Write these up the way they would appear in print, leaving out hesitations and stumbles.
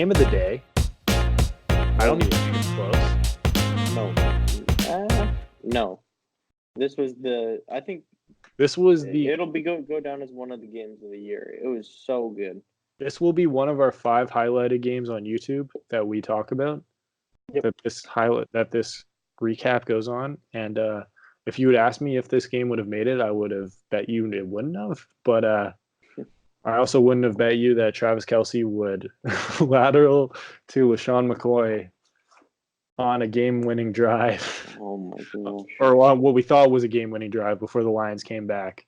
game of the day. I don't even think it's close. No. This was I think This was it'll be go down as one of the games of the year. It was so good. This will be one of our 5 highlighted games on YouTube that we talk about. Yep. That this recap goes on. And if you would ask me if this game would have made it, I would have bet you it wouldn't have. But I also wouldn't have bet you that Travis Kelce would lateral to LaShawn McCoy on a game-winning drive. Oh my gosh. Or what we thought was a game-winning drive before the Lions came back.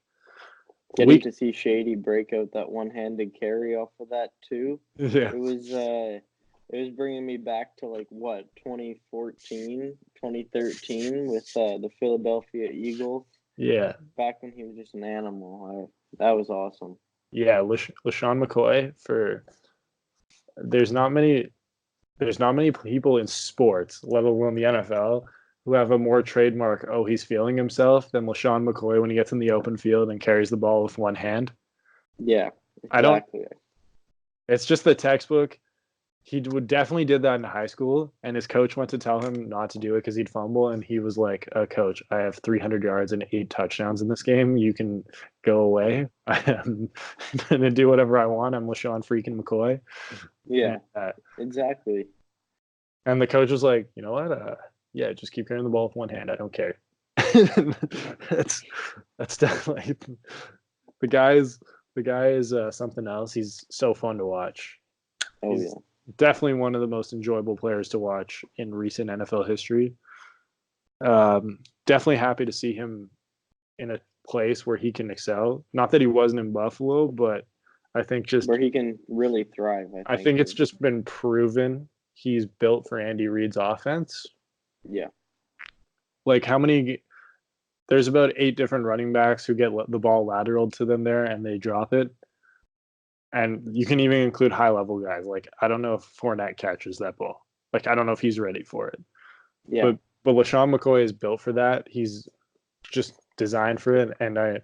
Getting to see Shady break out that one-handed carry off of that too. Yeah. It was bringing me back to 2014, 2013 with the Philadelphia Eagles. Yeah. Back when he was just an animal. That was awesome. Yeah, LaShawn McCoy there's not many people in sports, let alone the NFL, who have a more trademark, he's feeling himself, than LaShawn McCoy when he gets in the open field and carries the ball with one hand. Yeah, exactly. It's just the textbook. He would definitely did that in high school, and his coach went to tell him not to do it because he'd fumble, and he was like, Coach, I have 300 yards and 8 touchdowns in this game. You can go away. I am going to do whatever I want. I'm LaShawn freaking McCoy. Yeah, exactly. And the coach was like, you know what? Yeah, just keep carrying the ball with one hand. I don't care. That's definitely the guy is something else. He's so fun to watch. He's definitely one of the most enjoyable players to watch in recent NFL history. Definitely happy to see him in a place where he can excel. Not that he wasn't in Buffalo, but I think just where he can really thrive. I think it's just been proven he's built for Andy Reid's offense. Yeah. There's about 8 different running backs who get the ball lateraled to them there and they drop it. And you can even include high-level guys. I don't know if Fournette catches that ball. I don't know if he's ready for it. Yeah. But LaShawn McCoy is built for that. He's just designed for it. And I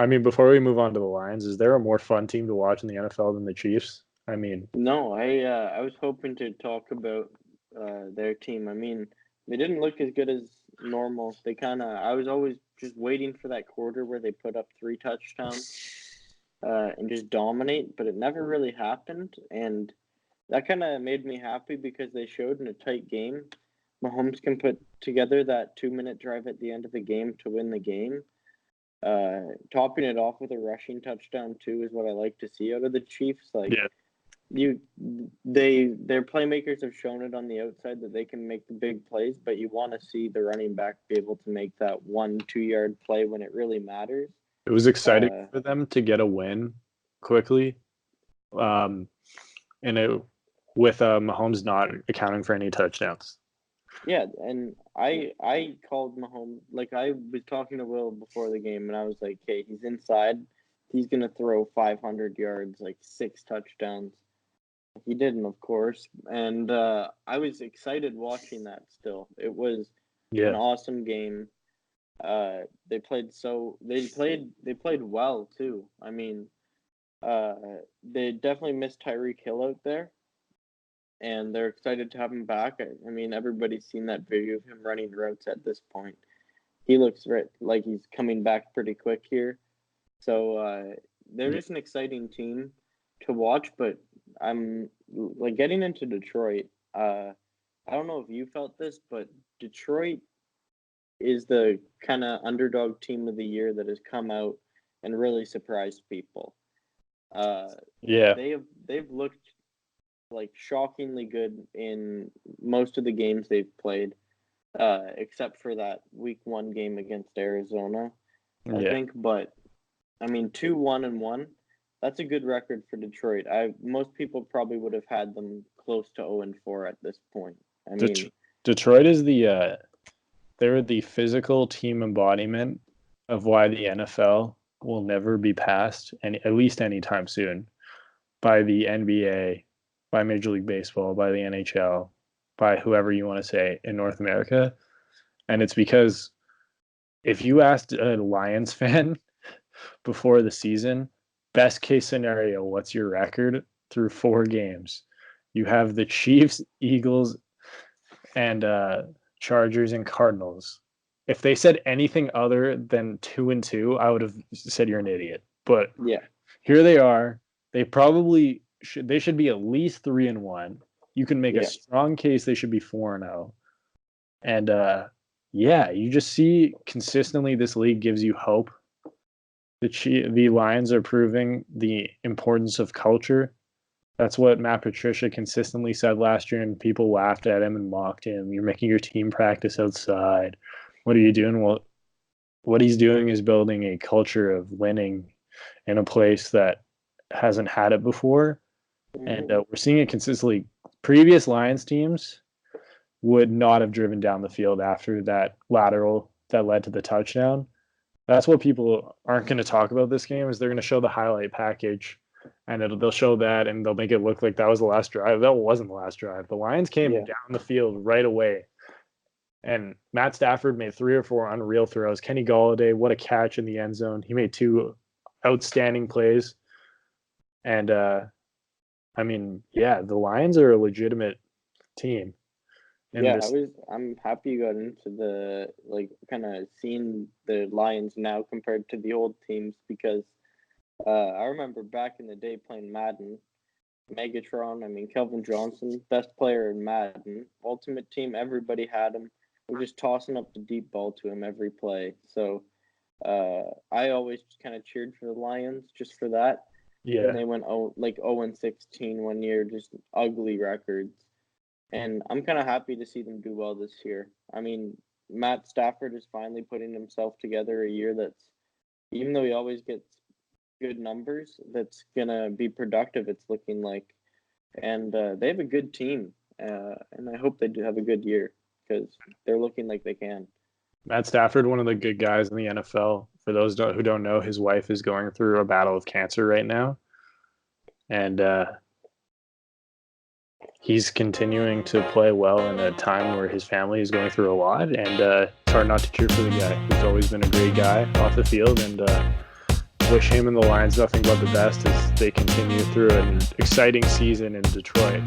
mean, before we move on to the Lions, is there a more fun team to watch in the NFL than the Chiefs? I mean, no, I was hoping to talk about their team. I mean, they didn't look as good as normal. I was always just waiting for that quarter where they put up 3 touchdowns and just dominate, but it never really happened. And that kind of made me happy because they showed in a tight game, Mahomes can put together that 2-minute drive at the end of the game to win the game. Topping it off with a rushing touchdown too is what I like to see out of the Chiefs. Their playmakers have shown it on the outside that they can make the big plays, but you want to see the running back be able to make that 1-2 yard play when it really matters. It was exciting for them to get a win quickly, with Mahomes not accounting for any touchdowns. Yeah, and I called Mahomes, I was talking to Will before the game, and I was like, hey, he's inside. He's going to throw 500 yards, 6 touchdowns. He didn't, of course, and I was excited watching that still. It was an awesome game. They played well, too. I mean, they definitely missed Tyreek Hill out there. And they're excited to have him back. I mean, everybody's seen that video of him running routes at this point. He looks like he's coming back pretty quick here. So they're just an exciting team to watch. But I'm getting into Detroit. I don't know if you felt this, but Detroit is the kind of underdog team of the year that has come out and really surprised people. They've looked shockingly good in most of the games they've played, except for that week 1 game against Arizona, I think. But I mean, 2-1-1, that's a good record for Detroit. Most people probably would have had them close to 0-4 at this point. I mean, Detroit is they're the physical team embodiment of why the NFL will never be passed, at least anytime soon, by the NBA, by Major League Baseball, by the NHL, by whoever you want to say in North America. And it's because if you asked a Lions fan before the season, best case scenario, what's your record through 4 games? You have the Chiefs, Eagles, and Chargers and Cardinals. If they said anything other than 2-2, I would have said you're an idiot. But Yeah. here they are. They probably should. They should be at least 3-1. You can make a strong case they should be 4-0. And yeah, you just see consistently this league gives you hope. The Lions are proving the importance of culture. That's what Matt Patricia consistently said last year, and people laughed at him and mocked him. You're making your team practice outside. What are you doing? Well, what he's doing is building a culture of winning in a place that hasn't had it before. And we're seeing it consistently. Previous Lions teams would not have driven down the field after that lateral that led to the touchdown. That's what people aren't going to talk about this game is they're going to show the highlight package and they'll show that and they'll make it look like that was the last drive. That wasn't the last drive. The Lions came down the field right away. And Matt Stafford made 3 or 4 unreal throws. Kenny Golladay, what a catch in the end zone. He made 2 outstanding plays. And, I mean, yeah, the Lions are a legitimate team. I'm happy you got into the kind of seeing the Lions now compared to the old teams because I remember back in the day playing Madden, Megatron. I mean Kelvin Johnson, best player in Madden, Ultimate Team. Everybody had him. We're just tossing up the deep ball to him every play. So I always kind of cheered for the Lions just for that. Yeah, and they went 0-16 one year, just ugly records. And I'm kind of happy to see them do well this year. I mean, Matt Stafford is finally putting himself together a year that's, even though he always gets good numbers, that's going to be productive, it's looking like. And they have a good team. And I hope they do have a good year because they're looking like they can. Matt Stafford, one of the good guys in the NFL. For those who don't know, his wife is going through a battle with cancer right now. And he's continuing to play well in a time where his family is going through a lot, and it's hard not to cheer for the guy. He's always been a great guy off the field, and wish him and the Lions nothing but the best as they continue through an exciting season in Detroit.